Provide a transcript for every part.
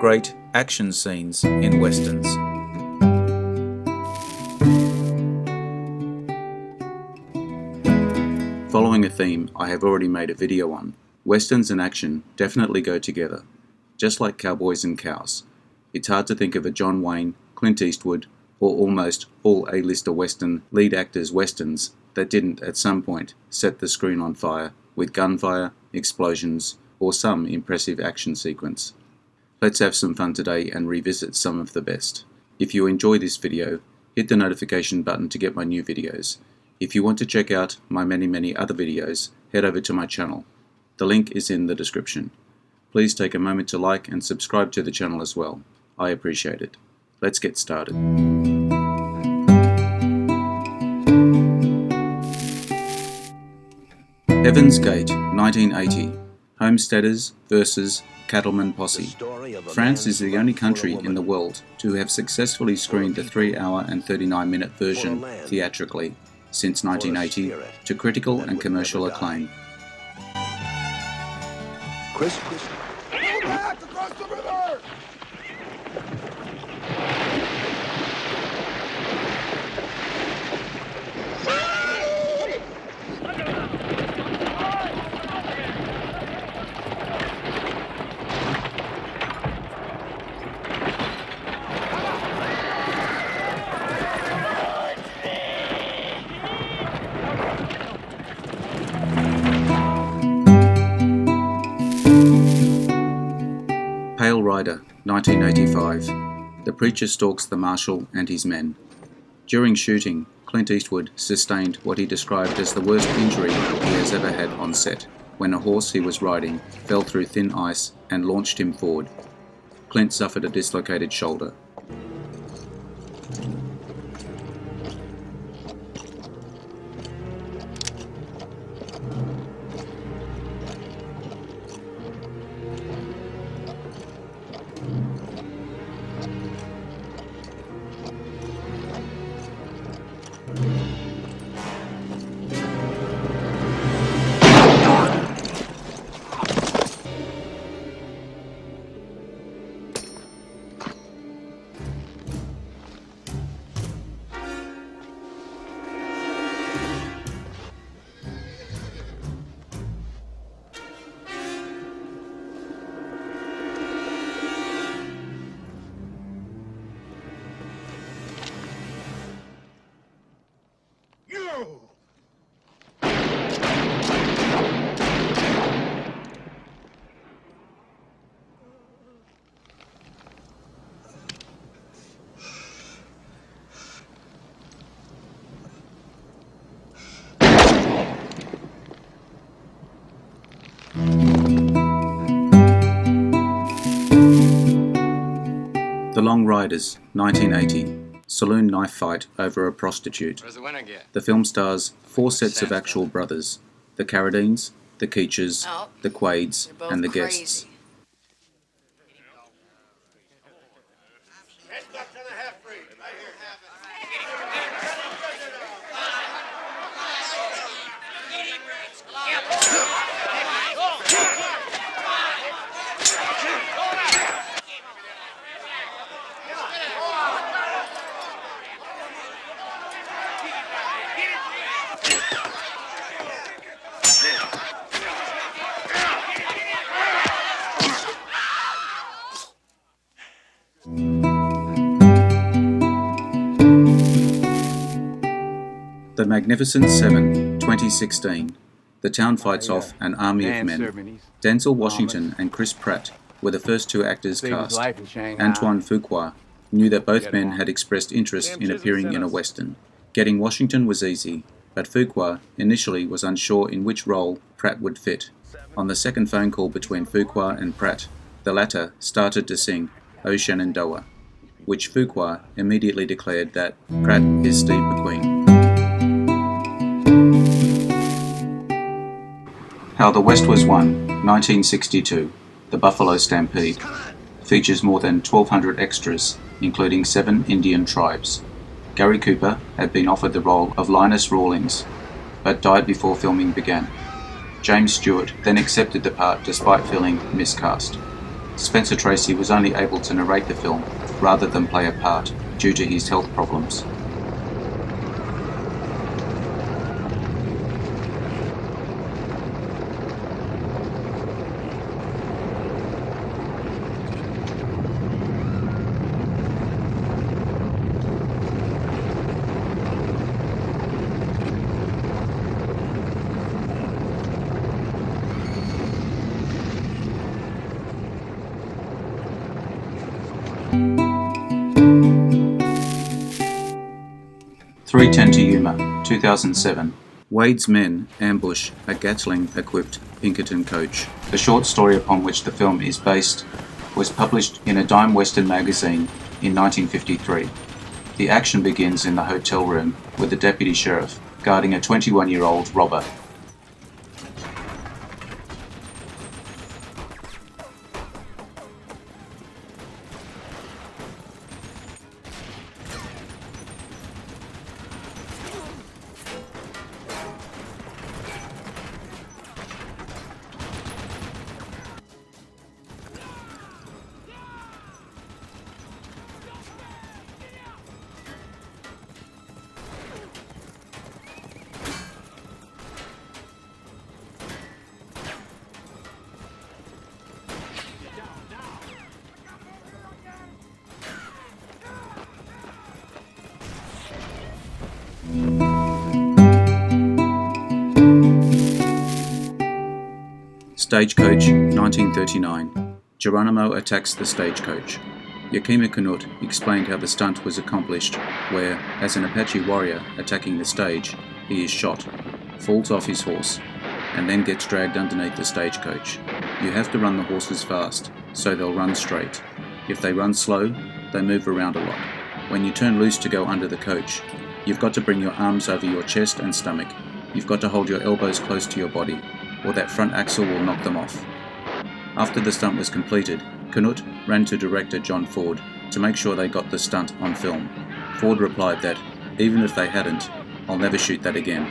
Great action scenes in westerns. Following a theme I have already made a video on, westerns and action definitely go together, just like cowboys and cows. It's hard to think of a John Wayne, Clint Eastwood, or almost all A-lister western lead actors westerns that didn't at some point set the screen on fire with gunfire, explosions, or some impressive action sequence. Let's have some fun today and revisit some of the best. If you enjoy this video, hit the notification button to get my new videos. If you want to check out my many other videos, head over to my channel. The link is in the description. Please take a moment to like and subscribe to the channel as well. I appreciate it. Let's get started. Heaven's Gate, 1980. Homesteaders versus Cattleman Posse. France is the only country in the world to have successfully screened the 3-hour and 39-minute version theatrically since 1980 to critical and commercial acclaim. Chris? Go back across the river! Pale Rider, 1985. The preacher stalks the marshal and his men. During shooting, Clint Eastwood sustained what he described as the worst injury he has ever had on set, when a horse he was riding fell through thin ice and launched him forward. Clint suffered a dislocated shoulder. The Long Riders, 1980. Saloon knife fight over a prostitute. The film stars 4 sets of actual brothers: the Carradines, the Keachers, the Quaids, and the Guests. The Magnificent Seven, 2016. The town fights off an army of men. Denzel Washington and Chris Pratt were the first 2 actors cast. Antoine Fuqua knew that both men had expressed interest in appearing in a western. Getting Washington was easy, but Fuqua initially was unsure in which role Pratt would fit. On the second phone call between Fuqua and Pratt, the latter started to sing "O Shenandoah," which Fuqua immediately declared that Pratt is Steve McQueen. How the West Was Won, 1962. The Buffalo Stampede. Features more than 1,200 extras, including 7 Indian tribes. Gary Cooper had been offered the role of Linus Rawlings, but died before filming began. James Stewart then accepted the part despite feeling miscast. Spencer Tracy was only able to narrate the film rather than play a part due to his health problems. .310 to Yuma, 2007. Wade's men ambush a Gatling-equipped Pinkerton coach. The short story upon which the film is based was published in a dime western magazine in 1953. The action begins in the hotel room with the deputy sheriff guarding a 21-year-old robber. Stagecoach, 1939. Geronimo attacks the stagecoach. Yakima Canutt explained how the stunt was accomplished, where, as an Apache warrior attacking the stage, he is shot, falls off his horse, and then gets dragged underneath the stagecoach. You have to run the horses fast, so they'll run straight. If they run slow, they move around a lot. When you turn loose to go under the coach, you've got to bring your arms over your chest and stomach. You've got to hold your elbows close to your body, or that front axle will knock them off. After the stunt was completed, Canutt ran to director John Ford to make sure they got the stunt on film. Ford replied that, even if they hadn't, I'll never shoot that again.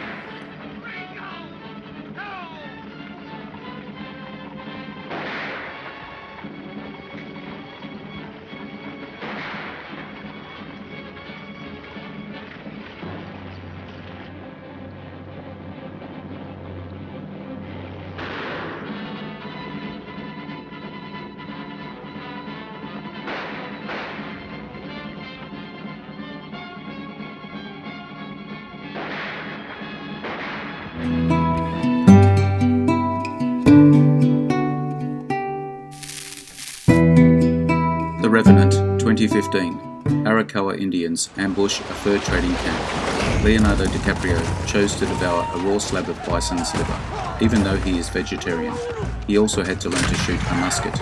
The Revenant, 2015. Arakawa Indians ambush a fur trading camp. Leonardo DiCaprio chose to devour a raw slab of bison's liver, even though he is vegetarian. He also had to learn to shoot a musket,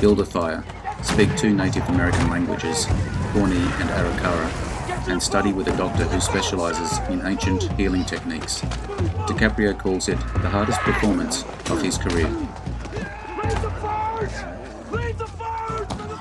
build a fire, speak 2 Native American languages, Pawnee and Arikara, and study with a doctor who specializes in ancient healing techniques. DiCaprio calls it the hardest performance of his career. Leave the forge! Leave the forge for the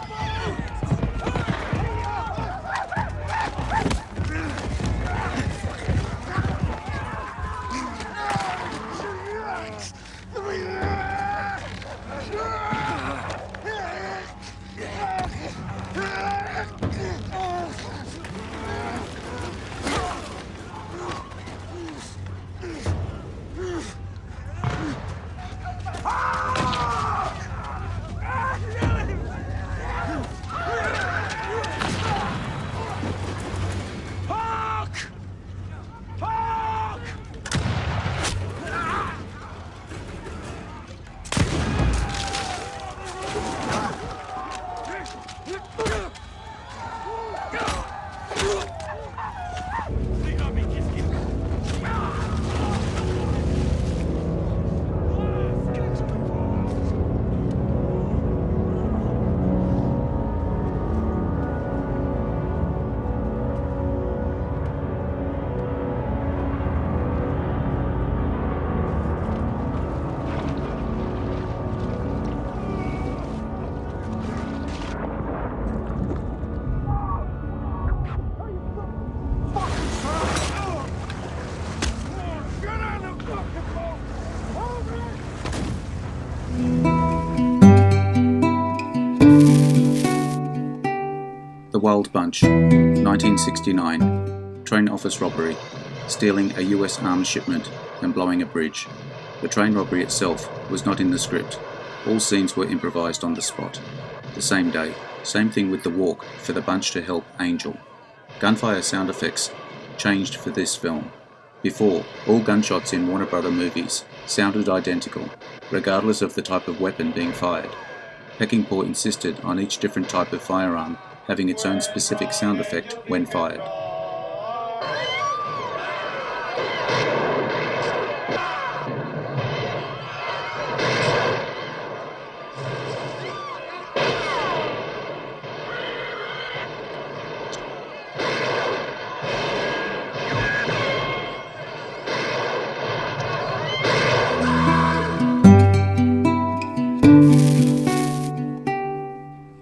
Wild Bunch, 1969. Train office robbery. Stealing a US arms shipment and blowing a bridge. The train robbery itself was not in the script. All scenes were improvised on the spot. The same day. Same thing with the walk for the bunch to help Angel. Gunfire sound effects changed for this film. Before, all gunshots in Warner Brother movies sounded identical, regardless of the type of weapon being fired. Peckinpah insisted on each different type of firearm having its own specific sound effect when fired.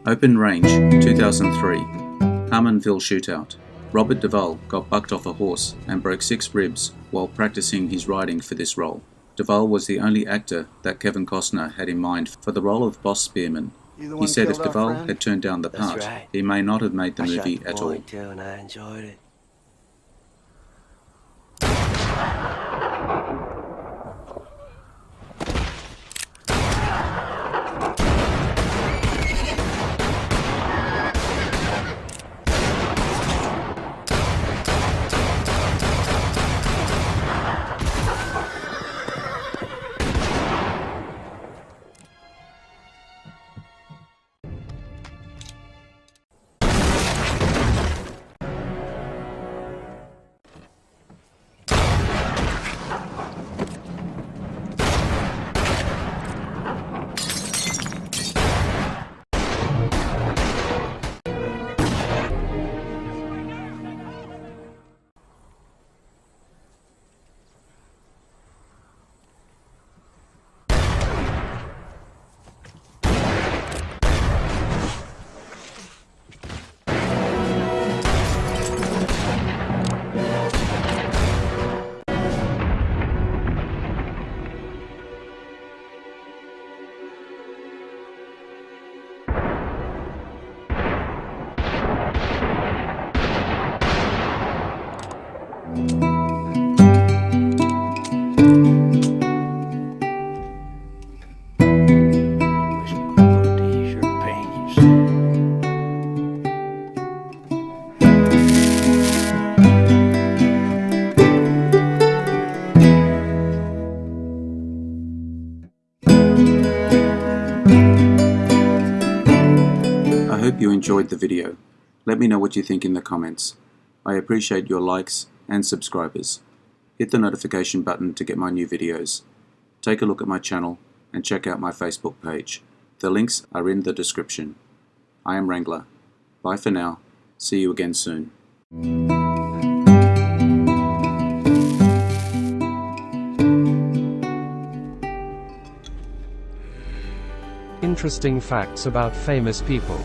Open Range, 2003. Harmonville Shootout. Robert Duvall got bucked off a horse and broke 6 ribs while practicing his riding for this role. Duvall was the only actor that Kevin Costner had in mind for the role of Boss Spearman. He said if Duvall had turned down the part, he may not have made the movie at all. And I enjoyed it. I hope you enjoyed the video. Let me know what you think in the comments. I appreciate your likes and subscribers. Hit the notification button to get my new videos. Take a look at my channel and check out my Facebook page. The links are in the description. I am Wrangler. Bye for now. See you again soon. Interesting facts about famous people.